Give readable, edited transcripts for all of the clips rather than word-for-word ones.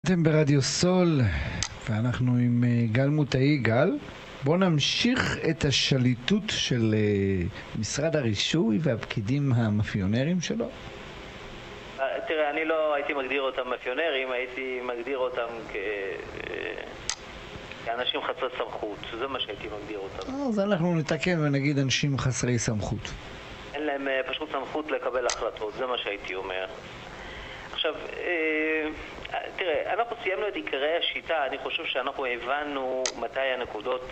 אתם ברדיו סול, ואנחנו עם גל מוטאי. גל, בואו נמשיך את השליטות של משרד הרישוי והפקידים המאפיונרים שלו. תראה, אני לא הייתי מגדיר אותם מאפיונרים, הייתי מגדיר אותם כאנשים חסרי סמכות. זה מה שהייתי מגדיר אותם. אז אנחנו נתקן ונגיד אנשים חסרי סמכות. אין להם פשוט סמכות לקבל החלטות, זה מה שהייתי אומר. עכשיו, תראה, אנחנו סיימנו את עיקרי השיטה. אני חושב שאנחנו הבנו מתי הנקודות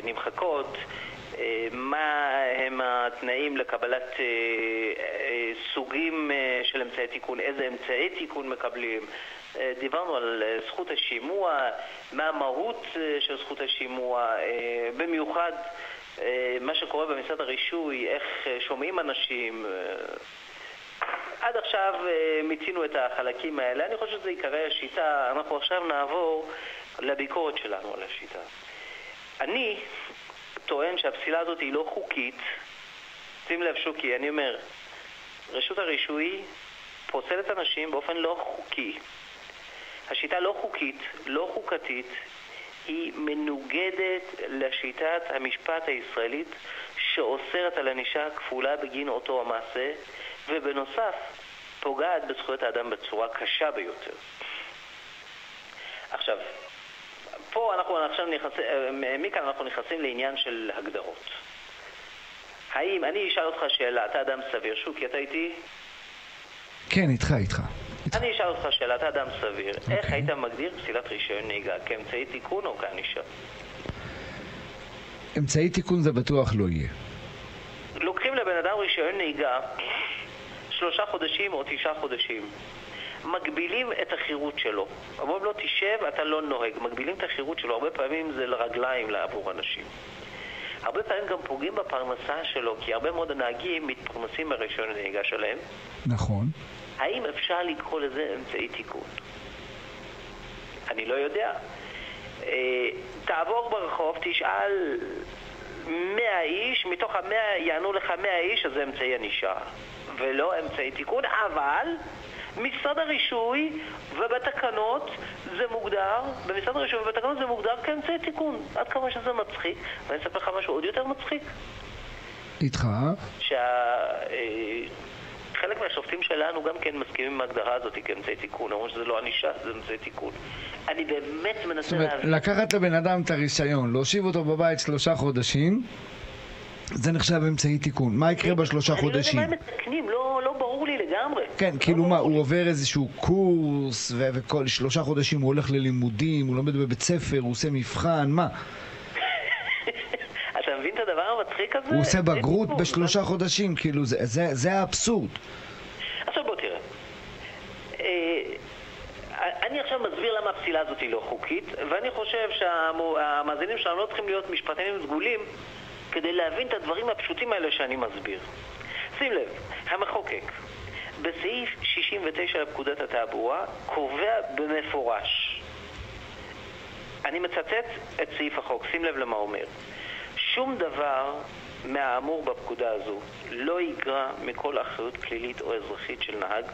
נמחקות, מה הם התנאים לקבלת סוגים של אמצעי תיקון, איזה אמצעי תיקון מקבלים. דיברנו על זכות השימוע, מה המהות של זכות השימוע, במיוחד מה שקורה במשרד הרישוי, איך שומעים אנשים. עד עכשיו מיצינו את החלקים האלה. אני חושב שזה עיקרי השיטה. אנחנו עכשיו נעבור לביקורת שלנו על השיטה. אני טוען שהפסילה הזאת היא לא חוקית. שים לב שוקי, אני אומר, רשות הרישוי פוסלת אנשים באופן לא חוקי. השיטה לא חוקית, לא חוקתית, היא מנוגדת לשיטת המשפט הישראלית שאוסרת על ענישה כפולה בגין אותו המעשה, ובנוסף פוגעת בזכויות האדם בצורה קשה ביותר. עכשיו, פה מכאן אנחנו נכנסים לעניין של הגדרות. האם, אני אשאל אותך שאלה, אתה אדם סביר, שוקי, אתה איתי? כן, איתך. אני אשאל אותך שאלה, אתה אדם סביר. איך היית מגדיר פסילת רישיון נהיגה? כאמצעי תיקון או כענישה? אמצעי תיקון זה בטוח לא יהיה. לוקחים לבן אדם רישיון נהיגה 3 חודשים או 9 חודשים. מגבילים את החירות שלו. אומרים לו, תשב, אתה לא נוהג. מגבילים את החירות שלו. הרבה פעמים זה לרגליים לעבור אנשים. הרבה פעמים גם פוגעים בפרנסה שלו, כי הרבה מאוד הנהגים מתפרנסים ברישיון הנהיגה שלהם. נכון. האם אפשר לקרוא לזה אמצעי תיקון? אני לא יודע. תעבור ברחוב, תשאל 100 איש, מתוך 100 יענו לך 100 איש, אז זה אמצעי ענישה ולא אמצעי תיקון. אבל משרד הרישוי ובתקנות זה מוגדר, במשרד הרישוי ובתקנות זה מוגדר כאמצעי תיקון. עד כמה שזה מצחיק. ואני אספר לך משהו עוד יותר מצחיק. איתך? חלק מהשופטים שלנו גם כן מסכימים עם ההגדרה הזאת כאמצעי תיקון. אומרים שזה לא ענישה, זה אמצעי תיקון. אני באמת מנסה להבין. לקחת לבן אדם את הרישיון, להושיב אותו בבית 3 חודשים, זה נחשב אמצעי תיקון. מה יקרה ב3 חודשים? אני לא יודע מה הם מתקנים, לא ברור לי לגמרי. כן, כאילו מה, הוא עובר איזשהו קורס, וכל 3 חודשים הוא הולך ללימודים, הוא לומד בבית ספר, הוא עושה מבחן, מה? אתה מבין את הדבר המצחיק הזה? הוא עושה בגרות ב3 חודשים, כאילו, זה האבסורד. עכשיו בוא תראה. אני עכשיו מסביר למה הפסילה הזאת היא לא חוקית, ואני חושב שהמאזינים שלנו לא צריכים להיות משפטנים סגולים כדי להבין את הדברים הפשוטים האלה שאני מסביר. שים לב, המחוקק בסעיף 69 לפקודת התעבורה קובע במפורש, אני מצטט את סעיף החוק, שים לב למה אומר: שום דבר מהאמור בפקודה הזו לא יגרע מכל אחריות פלילית או אזרחית של נהג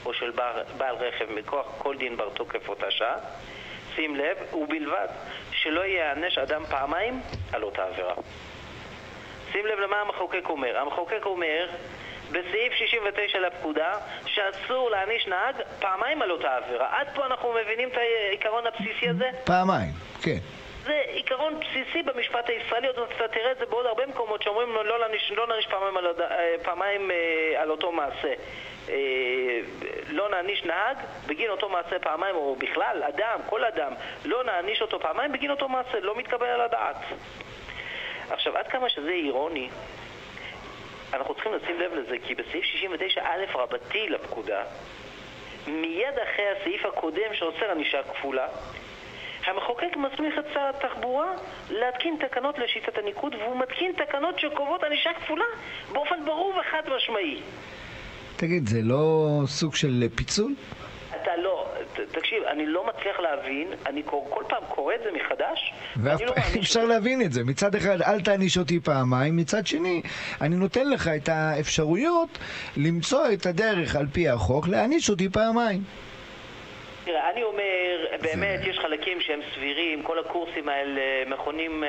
או של בעל רכב מכוח כל דין בר תוקף אותה שעה. שים לב, ובלבד שלא יענש אדם פעמיים על אותה עבירה. שים לב למה המחוקק אומר. המחוקק אומר בסעיף 69 לפקודה שאסור להעניש נהג פעמיים על אותה עבירה. עד פה אנחנו מבינים את העיקרון הבסיסי הזה? פעמיים, כן. זה עיקרון בסיסי במשפט הישראלי. עוד אתה תראה את זה בעוד הרבה מקומות שאומרים לא נעניש פעמיים על אותו מעשה. לא נעניש נהג בגין אותו מעשה פעמיים, או בכלל אדם, כל אדם, לא נעניש אותו פעמיים בגין אותו מעשה. לא מתקבל על הדעת. עכשיו, עד כמה שזה אירוני, אנחנו צריכים לשים לב לזה, כי בסעיף 69א רבתי לפקודה, מיד אחרי הסעיף הקודם שאוסר ענישה כפולה, המחוקק מסמיך את שר התחבורה להתקין תקנות לשיטת הניקוד, והוא מתקין תקנות שקובעות ענישה כפולה באופן ברור וחד משמעי. תגיד, זה לא סוג של פיצול? אתה לא, תקשיב, אני לא מצליח להבין, אני כל פעם קורא את זה מחדש, ואף פעם אפשר להבין את זה. מצד אחד, אל תעניש אותי פעמיים, מצד שני, אני נותן לך את האפשרויות למצוא את הדרך על פי החוק, להעניש אותי פעמיים. תראה, אני אומר, באמת יש חלקים שהם סבירים, כל הקורסים האלה,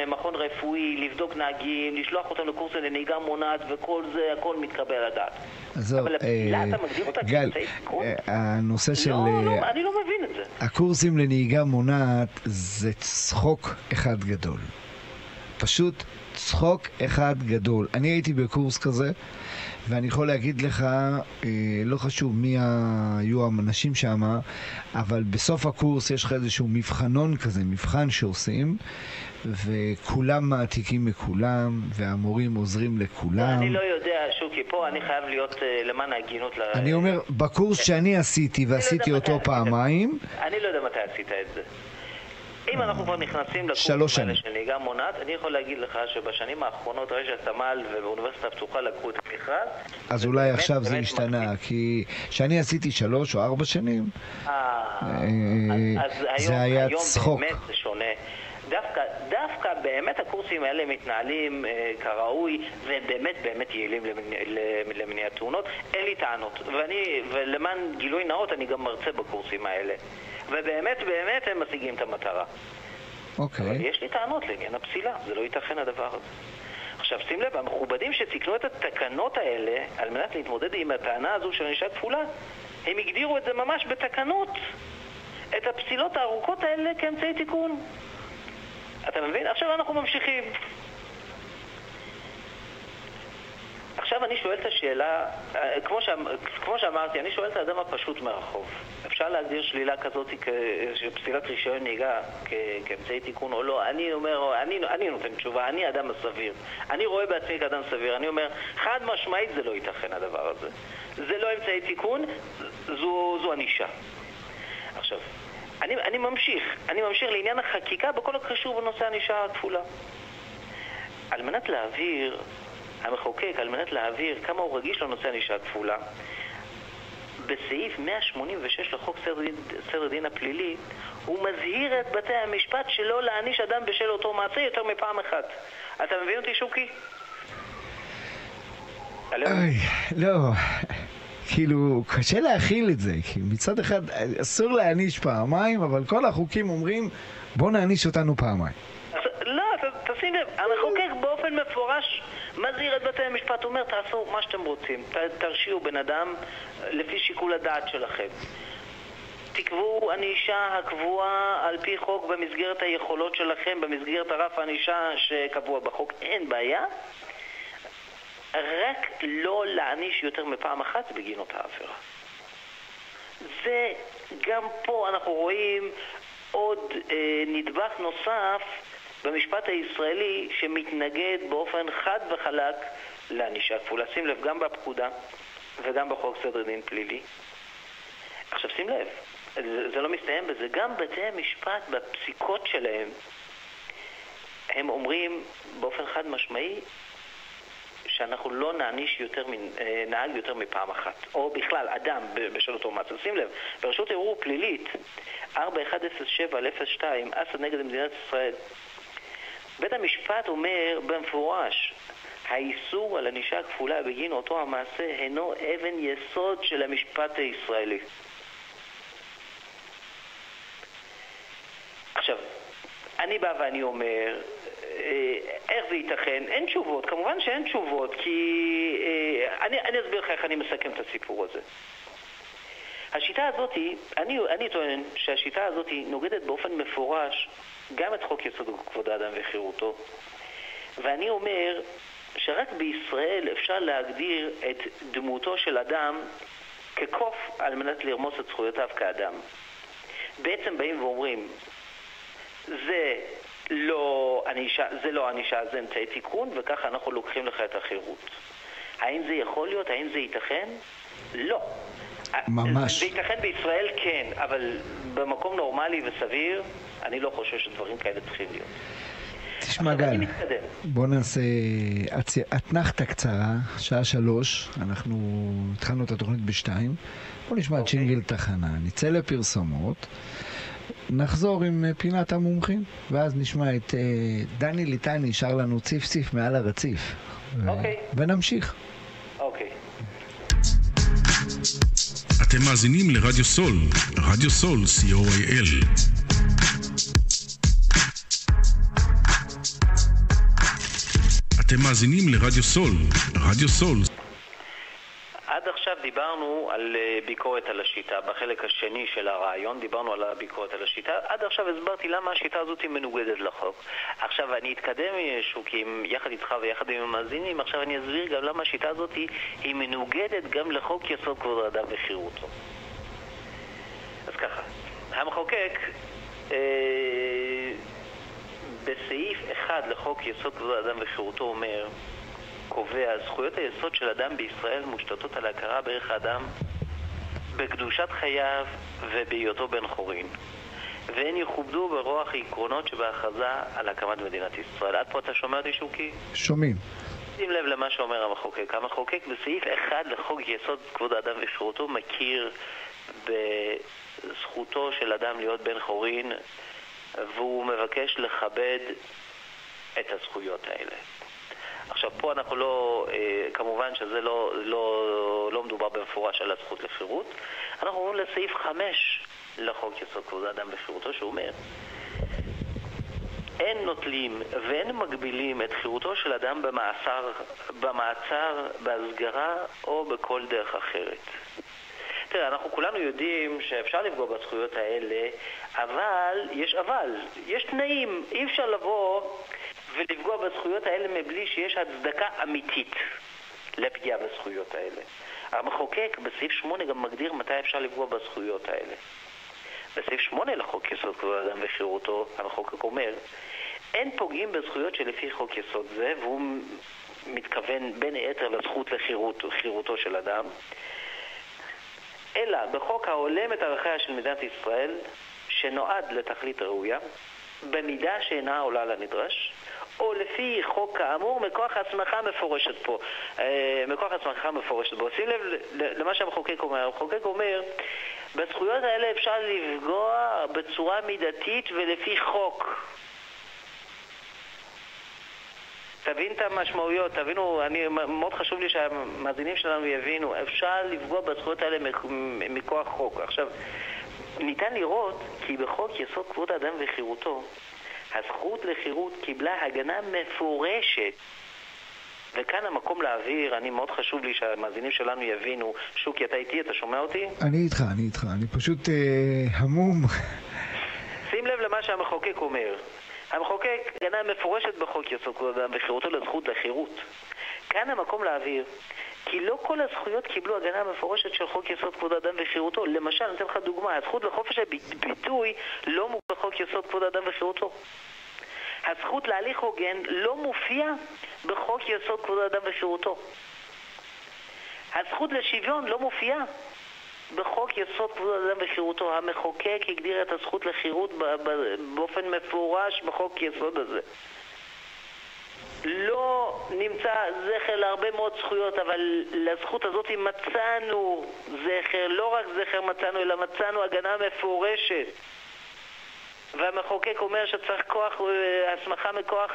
מכון רפואי, לבדוק נהגים, לשלוח אותם לקורסים לנהיגה מונעת וכל זה, הכל מתקבל לדעת. אבל הפסילה, אתה מגדיר אותה כאמצעי סיכון? הנושא של... לא, אני לא מבין את זה. הקורסים לנהיגה מונעת זה צחוק אחד גדול. פשוט צחוק אחד גדול. אני הייתי בקורס כזה, ואני יכול להגיד לך, לא חשוב מי היו האנשים שם, אבל בסוף הקורס יש לך איזשהו מבחנון כזה, מבחן שעושים, וכולם מעתיקים מכולם, והמורים עוזרים לכולם. אני לא יודע, שוקי, פה אני חייב להיות למען ההגינות. אני אומר, בקורס שאני עשיתי, ועשיתי אותו פעמיים... אני לא יודע מתי עשית את זה. אם אנחנו כבר נכנסים לקורס האלה של נהיגה מונעת, אני יכול להגיד לך שבשנים האחרונות רשת תמ"ל ובאוניברסיטה הפתוחה לקחו את המכרז. אז אולי עכשיו זה השתנה, כי שאני עשיתי 3 או 4 שנים, זה היה צחוק. היום באמת זה שונה. דווקא באמת הקורסים האלה מתנהלים כראוי, והם באמת יעילים למניעת תאונות. אין לי טענות, ולמען גילוי נאות אני גם מרצה בקורסים האלה. ובאמת הם משיגים את המטרה. אוקיי. אבל יש לי טענות לעניין הפסילה, זה לא ייתכן הדבר הזה. עכשיו שים לב, המכובדים שתיקנו את התקנות האלה על מנת להתמודד עם הטענה הזו של ענישה כפולה, הם הגדירו את זה ממש בתקנות, את הפסילות הארוכות האלה כאמצעי תיקון. אתה מבין? עכשיו אנחנו ממשיכים. עכשיו אני שואל את השאלה, כמו שאמרתי, אני שואל את האדם הפשוט מהרחוב. אפשר להגדיר שלילה כזאת פסילת רישיון נהיגה כאמצעי תיקון או לא? אני אומר, אני נותן תשובה, אני אדם סביר. אני רואה בעצמי כאדם סביר. אני אומר, חד משמעית זה לא ייתכן הדבר הזה. זה לא אמצעי תיקון, זו ענישה. עכשיו, אני ממשיך לעניין החקיקה בכל הקשור בנושא הענישה הכפולה. על מנת להעביר, המחוקק, על מנת להעביר כמה הוא רגיש לנושא הענישה הכפולה, בסעיף 186 לחוק סדר דין הפלילי, הוא מזהיר את בתי המשפט שלא להעניש אדם בשל אותו מעשה יותר מפעם אחת. אתה מבין אותי, שוקי? לא, כאילו, קשה להכיל את זה, כי מצד אחד אסור להעניש פעמיים, אבל כל החוקים אומרים, בוא נעניש אותנו פעמיים. לא, תשים לב, המחוקק באופן מפורש מזהיר את בתי המשפט, אומר, תעשו מה שאתם רוצים, תרשיעו בן אדם לפי שיקול הדעת שלכם. תקבעו ענישה הקבועה על פי חוק במסגרת היכולות שלכם, במסגרת הרף הענישה שקבוע בחוק, אין בעיה. רק לא להעניש יותר מפעם אחת בגין אותה עבירה. זה גם פה אנחנו רואים עוד נדבך נוסף במשפט הישראלי שמתנגד באופן חד וחלק לענישה כפולה. שים לב, גם בפקודה וגם בחוק סדר דין פלילי. עכשיו שים לב, זה לא מסתיים בזה. גם בתי המשפט בפסיקות שלהם הם אומרים באופן חד משמעי שאנחנו לא נעניש נהג יותר מפעם אחת, או בכלל אדם בשל אותו מעשה. שים לב, ברשות ערעור פלילית 4107/02 אסד נגד מדינת ישראל, בית המשפט אומר במפורש, האיסור על ענישה כפולה בגין אותו המעשה אינו אבן יסוד של המשפט הישראלי. עכשיו, אני בא ואני אומר, איך זה ייתכן? אין תשובות, כמובן שאין תשובות, כי אני אסביר לך איך אני מסכם את הסיפור הזה. השיטה הזאת, אני טוען שהשיטה הזאת נוגדת באופן מפורש גם את חוק יסוד כבוד האדם וחירותו, ואני אומר שרק בישראל אפשר להגדיר את דמותו של אדם כקוף על מנת לרמוס את זכויותיו כאדם. בעצם באים ואומרים, זה לא ענישה, זה אמצעי תיקון, וככה אנחנו לוקחים לך את החירות. האם זה יכול להיות? האם זה ייתכן? לא. ממש. זה ייתכן בישראל כן, אבל במקום נורמלי וסביר, אני לא חושב שדברים כאלה צריכים להיות. תשמע גל, בוא נעשה אתנחתה קצרה, שעה 3, אנחנו התחלנו את התוכנית ב2, בוא נשמע את שינגל תחנה, נצא לפרסומות, נחזור עם פינת המומחים, ואז נשמע את דני ליטני שר לנו ציף ציף מעל הרציף, ונמשיך. אוקיי. אתם מאזינים לרדיו סול, רדיו סול, co.il. אתם מאזינים לרדיו סול, רדיו סול. עד עכשיו דיברנו על ביקורת על השיטה. בחלק השני של הרעיון דיברנו על הביקורת על השיטה. עד עכשיו הסברתי למה השיטה הזאת היא מנוגדת לחוק. עכשיו אני אתקדם שוקים יחד איתך ויחד עם המאזינים. עכשיו אני אסביר גם למה השיטה הזאת היא מנוגדת גם לחוק יסוד כבוד האדם וחירותו. אז ככה, המחוקק בסעיף 1 לחוק יסוד כבוד האדם וחירותו אומר, קובע, זכויות היסוד של אדם בישראל מושתתות על הכרה בערך האדם בקדושת חייו ובהיותו בן חורין, והן יכובדו ברוח העקרונות שבהכרזה על הקמת מדינת ישראל. עד פה אתה שומע אותי שוקי? שומעים. שים לב למה שאומר המחוקק. המחוקק בסעיף 1 לחוק יסוד כבוד האדם וחירותו מכיר בזכותו של אדם להיות בן חורין, והוא מבקש לכבד את הזכויות האלה. עכשיו פה אנחנו לא, כמובן שזה לא מדובר במפורש על הזכות לחירות. אנחנו עוברים לסעיף 5 לחוק יסוד כבוד האדם וחירותו, שאומר אין נוטלים ואין מגבילים את חירותו של אדם במעצר, בהסגרה או בכל דרך אחרת. תראה, אנחנו כולנו יודעים שאפשר לפגוע בזכויות האלה, אבל יש תנאים. אי אפשר לבוא ולפגוע בזכויות האלה מבלי שיש הצדקה אמיתית לפגיעה בזכויות האלה. המחוקק בסעיף 8 גם מגדיר מתי אפשר לפגוע בזכויות האלה. בסעיף 8 לחוק יסוד כבוד האדם וחירותו המחוקק אומר, אין פוגעים בזכויות שלפי חוק יסוד זה, והוא מתכוון בין היתר לזכות לחירותו של אדם, אלא בחוק ההולם את ערכיה של מדינת ישראל, שנועד לתכלית ראויה, במידה שאינה עולה לנדרש, או לפי חוק כאמור מכוח הסמכה מפורשת פה. שים לב למה שהמחוקק אומר. המחוקק אומר, בזכויות האלה אפשר לפגוע בצורה מידתית ולפי חוק. תבין את המשמעויות, תבינו, מאוד חשוב לי שהמאזינים שלנו יבינו, אפשר לפגוע בזכויות האלה מכוח חוק. עכשיו, ניתן לראות כי בחוק יסוד כבוד האדם וחירותו, הזכות לחירות קיבלה הגנה מפורשת. וכאן המקום להעביר, מאוד חשוב לי שהמאזינים שלנו יבינו. שוקי, אתה איתי? אתה שומע אותי? אני איתך, אני פשוט המום. שים לב למה שהמחוקק אומר. המחוקק הגנה מפורשת בחוק יסוד כבוד האדם וחירותו לזכות לחירות. כאן המקום להעביר כי לא כל הזכויות קיבלו הגנה מפורשת של חוק יסוד כבוד האדם וחירותו. למשל, אני אתן לך דוגמה, הזכות לחופש הביטוי לא מופיע בחוק יסוד כבוד האדם וחירותו. הזכות להליך הוגן לא מופיע בחוק יסוד כבוד האדם וחירותו. הזכות לשוויון לא מופיעה בחוק יסוד כבוד האדם וחירותו. המחוקק הגדיר את הזכות לחירות באופן מפורש בחוק יסוד הזה. לא נמצא זכר להרבה מאוד זכויות, אבל לזכות הזאת מצאנו זכר, לא רק זכר מצאנו, אלא מצאנו הגנה מפורשת. והמחוקק אומר שצריך כוח, הסמכה מכוח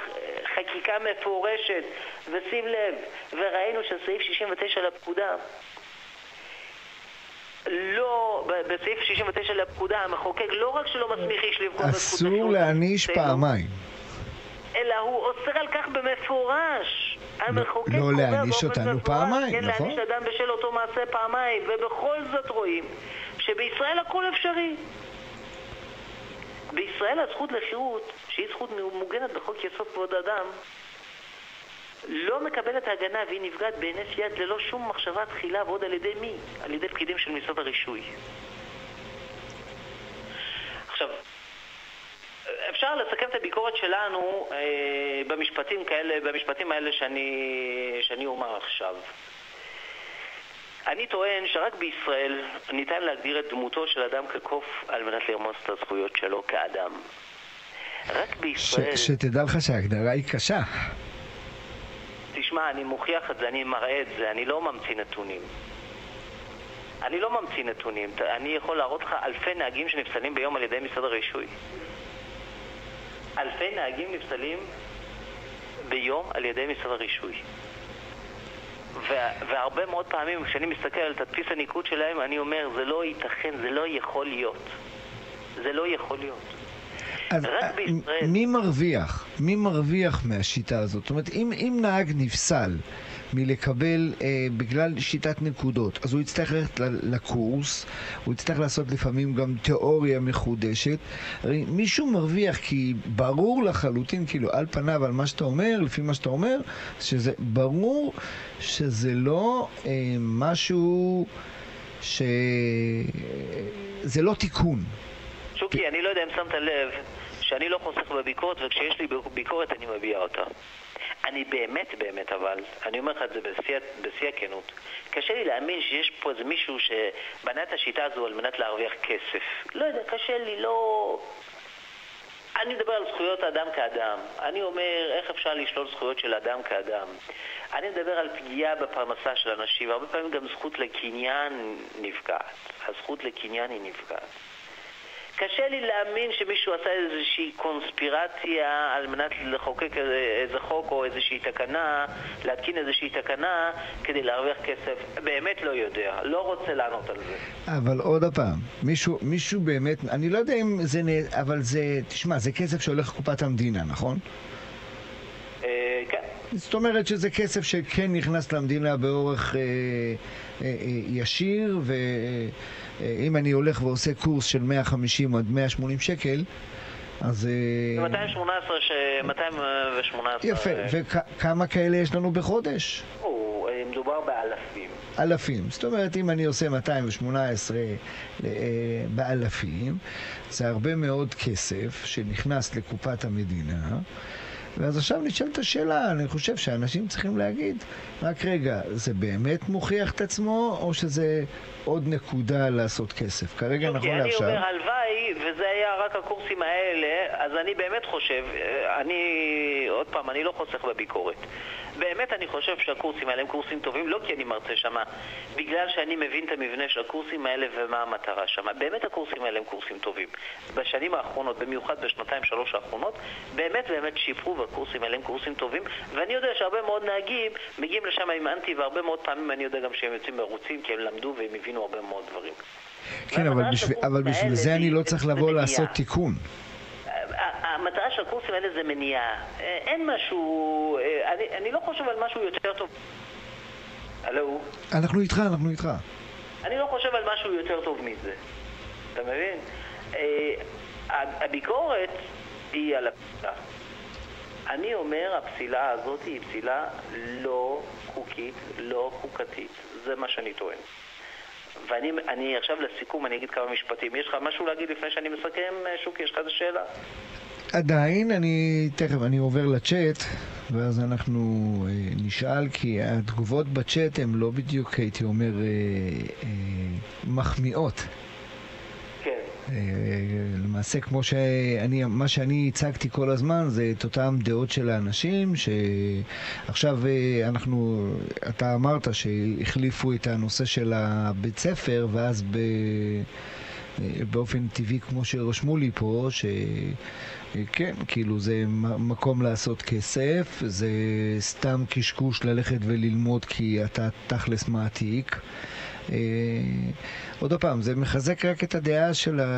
חקיקה מפורשת. ושים לב, וראינו שסעיף 69 לפקודה, לא, בסעיף 69 לפקודה, המחוקק לא רק שלא מסמיך איש לפגוע בזכות לחירות, אסור להעניש פעמיים, אלא הוא אוסר על כך במפורש. המחוקק לא קובע להעניש באופן אותנו מפורש, פעמיים, כן, נכון? להעניש אדם בשל אותו מעשה פעמיים. ובכל זאת רואים שבישראל הכל אפשרי. בישראל הזכות לחירות, שהיא זכות מוגנת בחוק יסוד כבוד האדם, לא מקבלת הגנה, והיא נפגעת בהינף יד ללא שום מחשבה תחילה. ועוד על ידי מי? על ידי פקידים של משרד הרישוי. עכשיו, אפשר לסכם את הביקורת שלנו במשפטים האלה שאני אומר עכשיו. אני טוען שרק בישראל ניתן להגדיר את דמותו של אדם כקוף על מנת לרמוס את הזכויות שלו כאדם. רק בישראל... שתדע לך שההגדרה היא קשה. תשמע, אני מוכיח את זה, אני מראה את זה, אני לא ממציא נתונים. אני יכול להראות לך אלפי נהגים שנפסלים ביום על ידי משרד הרישוי. אלפי נהגים נפסלים ביום על ידי משרד הרישוי. והרבה מאוד פעמים כשאני מסתכל על תדפיס הניקוד שלהם, אני אומר, זה לא ייתכן, זה לא יכול להיות. זה לא יכול להיות. אז מי מרוויח מהשיטה הזאת? זאת אומרת, אם נהג נפסל מלקבל בגלל שיטת נקודות, אז הוא יצטרך ללכת לקורס, הוא יצטרך לעשות לפעמים גם תיאוריה מחודשת. הרי מישהו מרוויח, כי ברור לחלוטין, כאילו על פניו, על מה שאתה אומר, לפי מה שאתה אומר, שזה ברור שזה לא משהו זה לא תיקון. שוקי, אני לא יודע אם שמת לב שאני לא חוסך בביקורת, וכשיש לי ביקורת אני מביע אותה. אני באמת, אבל אני אומר לך את זה בשיא הכנות. קשה לי להאמין שיש פה איזה מישהו שבנה את השיטה הזו על מנת להרוויח כסף. לא יודע, קשה לי, לא... אני מדבר על זכויות האדם כאדם. אני אומר, איך אפשר לשלול זכויות של אדם כאדם? אני מדבר על פגיעה בפרנסה של אנשים, והרבה פעמים גם זכות לקניין נפגעת. הזכות לקניין היא נפגעת. קשה לי להאמין שמישהו עשה איזושהי קונספירציה על מנת לחוקק איזה חוק או איזושהי תקנה, להתקין איזושהי תקנה כדי להרוויח כסף. באמת לא יודע, לא רוצה לענות על זה. אבל עוד הפעם, מישהו באמת, אני לא יודע אם זה, אבל זה, תשמע, זה כסף שהולך לקופת המדינה, נכון? כן. זאת אומרת שזה כסף שכן נכנס למדינה באורך ישיר, ואם אני הולך ועושה קורס של 150 עד 180 שקל, אז... 218. יפה, וכמה כאלה יש לנו בחודש? מדובר באלפים. אלפים, זאת אומרת אם אני עושה 218 באלפים, זה הרבה מאוד כסף שנכנס לקופת המדינה. ואז עכשיו נשאלת השאלה, אני חושב שאנשים צריכים להגיד, רק רגע, זה באמת מוכיח את עצמו, או שזה עוד נקודה לעשות כסף? כרגע נכון לעכשיו... אני אומר, הלוואי, וזה היה רק הקורסים האלה, אז אני באמת חושב, עוד פעם, אני לא חוסך בביקורת. באמת אני חושב שהקורסים האלה הם קורסים טובים, לא כי אני מרצה שמה, בגלל שאני מבין את המבנה של הקורסים האלה ומה המטרה שמה. באמת הקורסים האלה הם קורסים טובים. בשנים האחרונות, במיוחד בשנתיים-שלוש האחרונות, באמת שיפרו והקורסים האלה הם קורסים טובים, ואני יודע שהרבה מאוד נהגים מגיעים לשם עם אנטי, והרבה מאוד פעמים אני יודע גם שהם יוצאים מרוצים כי הם למדו והם הבינו הרבה מאוד דברים. כן, אבל בשביל זה אני לא צריך לבוא לעשות תיקון. המטרה של הקורסים האלה זה מניעה. אין משהו... אני לא חושב על משהו יותר טוב. הלו? אנחנו איתך. אני לא חושב על משהו יותר טוב מזה. אתה מבין? הביקורת היא על הפסילה. אני אומר, הפסילה הזאת היא פסילה לא חוקית, לא חוקתית. זה מה שאני טוען. ואני עכשיו לסיכום, אני אגיד כמה משפטים. יש לך משהו להגיד לפני שאני מסכם, שוקי? יש לך איזו שאלה? עדיין, תכף אני עובר לצ'אט, ואז אנחנו נשאל, כי התגובות בצ'אט הן לא בדיוק, הייתי אומר, מחמיאות. כן. למעשה, מה שאני הצגתי כל הזמן, זה את אותם דעות של האנשים, שעכשיו אתה אמרת שהחליפו את הנושא של הבית ספר, ואז באופן טבעי, כמו שרשמו לי פה, כן, כאילו זה מקום לעשות כסף, זה סתם קשקוש ללכת וללמוד כי אתה תכלס מעתיק. עוד פעם, זה מחזק רק את הדעה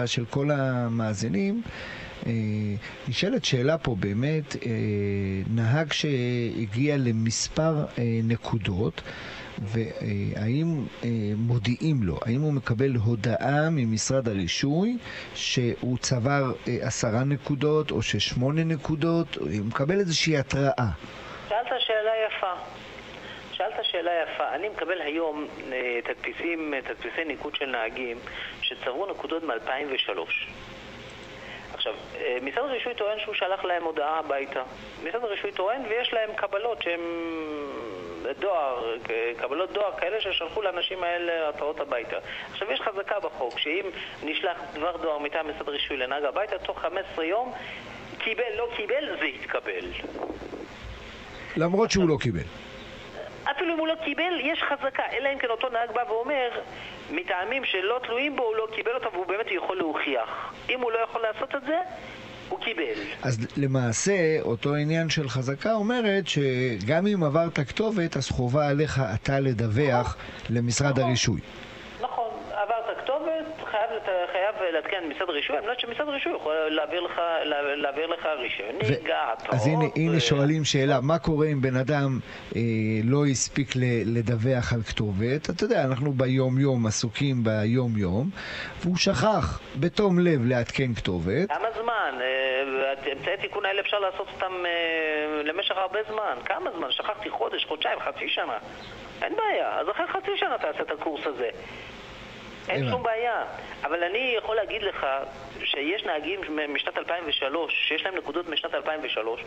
של כל המאזינים. נשאלת שאלה פה באמת, נהג שהגיע למספר נקודות, והאם מודיעים לו, האם הוא מקבל הודעה ממשרד הרישוי שהוא צבר 10 נקודות או 8 נקודות, הוא מקבל איזושהי התראה? שאלת שאלה יפה. אני מקבל היום תדפיסי ניקוד של נהגים שצברו נקודות מ-2003. עכשיו, משרד הרישוי טוען שהוא שלח להם הודעה הביתה. משרד הרישוי טוען ויש להם קבלות שהן קבלות דואר כאלה ששלחו לאנשים האלה התראות הביתה. עכשיו, יש חזקה בחוק שאם נשלח דבר דואר מטעם משרד הרישוי לנהג הביתה, תוך 15 יום, קיבל, לא קיבל, זה יתקבל. למרות שהוא לא קיבל. אפילו אם הוא לא קיבל, יש חזקה. אלא אם כן אותו נהג בא ואומר, מטעמים שלא תלויים בו, הוא לא קיבל אותה והוא באמת יכול להוכיח. אם הוא לא יכול לעשות את זה, הוא קיבל. אז למעשה, אותו עניין של חזקה אומרת שגם אם עברת כתובת, אז חובה עליך אתה לדווח למשרד הרישוי. נכון, עברת כתובת, חייב להתקן משרד הרישוי, על מנת שמשרד הרישוי יכול להעביר לך רישיון נהיגה. אז הנה שואלים שאלה, מה קורה אם בן אדם לא הספיק לדווח על כתובת? אתה יודע, אנחנו ביום-יום עסוקים ביום-יום, והוא שכח בתום לב להתקן כתובת. כמה זמן? אמצעי תיקון האלה אפשר לעשות אותם למשך הרבה זמן. כמה זמן? שכחתי חודש, חודשיים, חצי שנה. אין בעיה, אז אחרי חצי שנה תעשה את הקורס הזה. אין שום בעיה. אבל אני יכול להגיד לך שיש נהגים משנת 2003, שיש להם נקודות משנת 2003,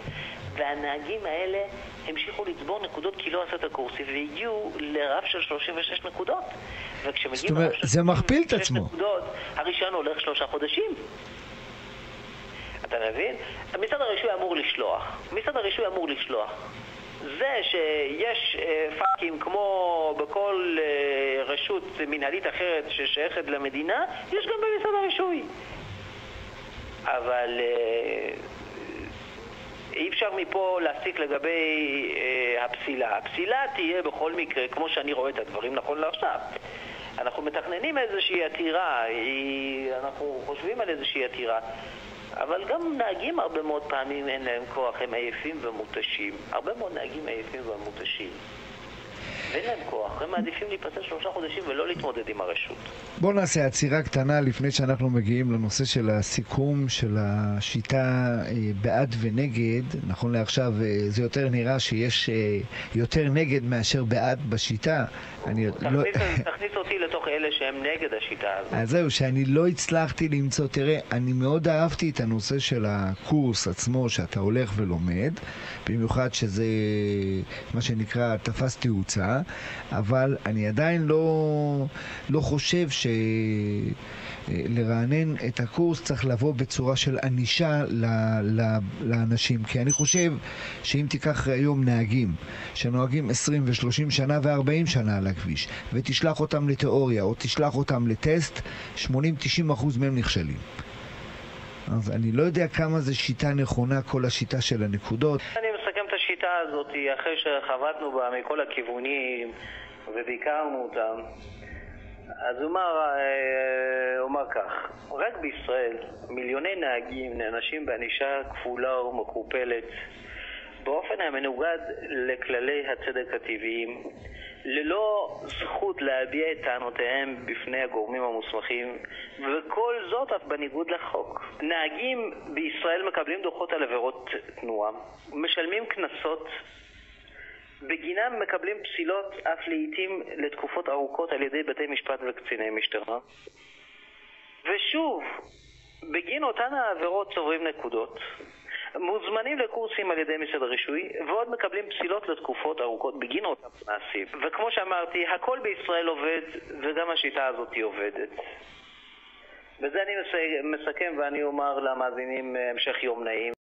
והנהגים האלה המשיכו לצבור נקודות כי לא עשו את הקורסים, והגיעו לרף של 36 נקודות. זאת אומרת, זה מכפיל את עצמו. נקודות, הרישיון הולך 3 חודשים. אתה מבין? משרד הרישוי אמור לשלוח. משרד הרישוי אמור לשלוח. זה שיש פאקים כמו בכל רשות מנהלית אחרת ששייכת למדינה, יש גם במשרד הרישוי. אבל אי אפשר מפה להסיק לגבי הפסילה. הפסילה תהיה בכל מקרה, כמו שאני רואה את הדברים נכון לעכשיו. אנחנו מתכננים איזושהי עתירה, אנחנו חושבים על איזושהי עתירה. אבל גם נהגים הרבה מאוד פעמים אין להם כוח, הם עייפים ומותשים. הרבה מאוד נהגים עייפים ומותשים. ואין להם כוח, הם מעדיפים להיפסל 3 חודשים ולא להתמודד עם הרשות. בואו נעשה עצירה קטנה לפני שאנחנו מגיעים לנושא של הסיכום של השיטה בעד ונגד. נכון לעכשיו זה יותר נראה שיש יותר נגד מאשר בעד בשיטה. תכניס אותי לתוך אלה שהם נגד השיטה הזאת. אז זהו, שאני לא הצלחתי למצוא, תראה, אני מאוד אהבתי את הנושא של הקורס עצמו שאתה הולך ולומד, במיוחד שזה מה שנקרא תפס תאוצה, אבל אני עדיין לא חושב לרענן את הקורס צריך לבוא בצורה של ענישה לאנשים, כי אני חושב שאם תיקח היום נהגים שנוהגים 20 ו-30 שנה ו-40 שנה על הכביש ותשלח אותם לתיאוריה או תשלח אותם לטסט, 80-90% מהם נכשלים. אז אני לא יודע כמה זה שיטה נכונה, כל השיטה של הנקודות. אני מסכם את השיטה הזאת אחרי שחבטנו בה מכל הכיוונים וביקרנו אותם. אז אומר כך, רק בישראל מיליוני נהגים נענשים בענישה כפולה ומקופלת באופן המנוגד לכללי הצדק הטבעיים, ללא זכות להביע את טענותיהם בפני הגורמים המוסמכים, וכל זאת אף בניגוד לחוק. נהגים בישראל מקבלים דוחות על עבירות תנועה, משלמים קנסות, בגינם מקבלים פסילות אף לעתים לתקופות ארוכות על ידי בתי משפט וקציני משטרה. ושוב, בגין אותן העבירות צוברים נקודות, מוזמנים לקורסים על ידי משרד הרישוי, ועוד מקבלים פסילות לתקופות ארוכות בגין אותם מעשים. וכמו שאמרתי, הכל בישראל עובד, וגם השיטה הזאת היא עובדת. בזה אני מסכם ואני אומר למאזינים המשך יום נעים.